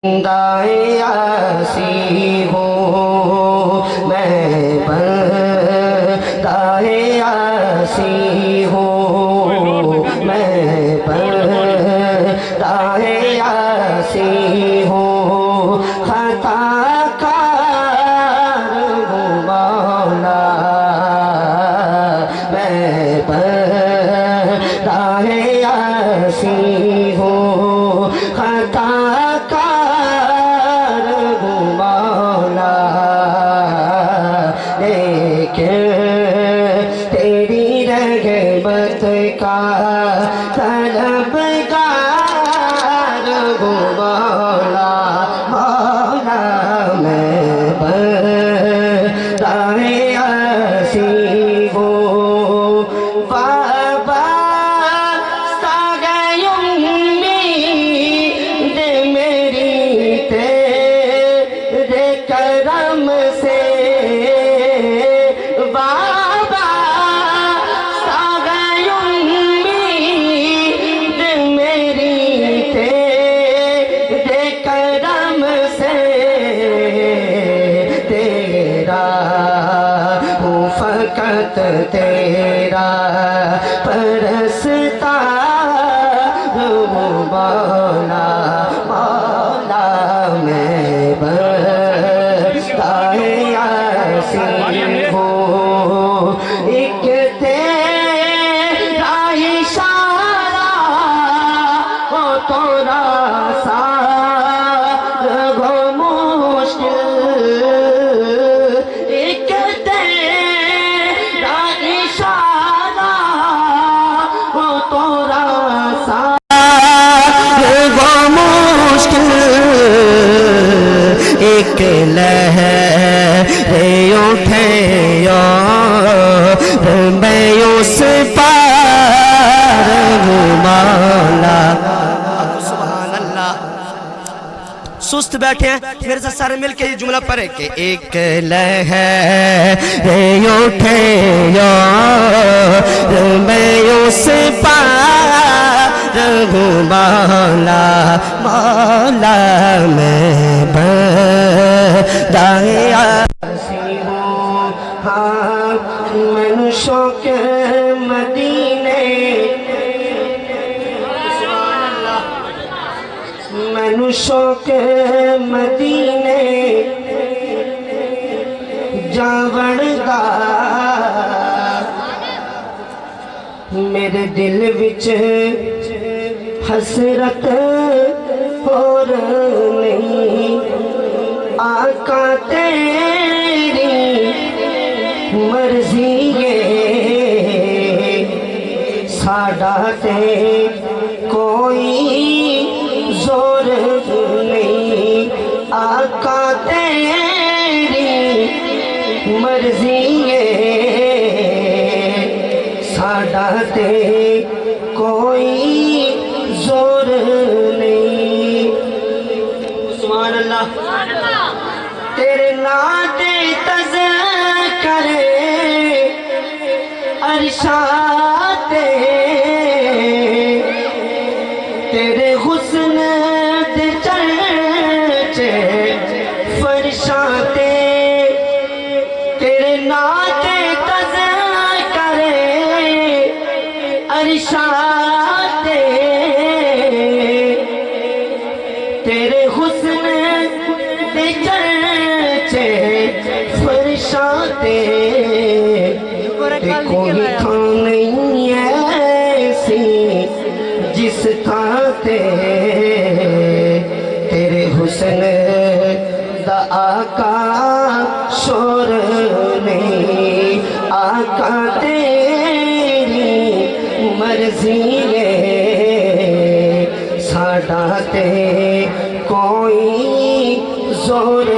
दायासी हो मैं दायासी हो मैं दायासी हो खता कार हूँ मौला मैं दायासी हो खता तेरी रहमत का तलबगार हूँ मौला मौला मैं दायासी हूँ बाबा उम्मीद मेरी तेरे करम से फकत तेरा परस्ता हूँ मौला मौला मैं दायासी हूँ एक तेरा इशारा हो तोरा सा गो मुश्किल एक लहर उठे मैं उस पार हूँ मौला। सुभान अल्लाह। सुस्त बैठे हैं, मेरे साथ सारे मिल के ये जुमला पढ़े कि एक लहर उठे मैं उस पार हूँ मौला मौला मैं दायासी हूँ। हाँ मनुष्यों के मदीने मनुष्यों के मदीने जावड़दा मेरे दिल विच हसरत और नहीं आका तेरी मर्जी है साडा ते कोई जोर नहीं आका तेरी मर्जी है साडा ते कोई जोर नहीं। सुभान अल्लाह। तेरे नाते तज़किरे अरशाते तेरे हुस्न दे चर्चे फरशाते तेरे नाते तज़किरे अरशाते तेरे हुस्न दे चर्चे फरशाते कोई थां नहीं ऐसी जिस थां ते तेरे हुस्न दा आका शोर नहीं आका तेरी मर्जी है साडा ते कोई जोर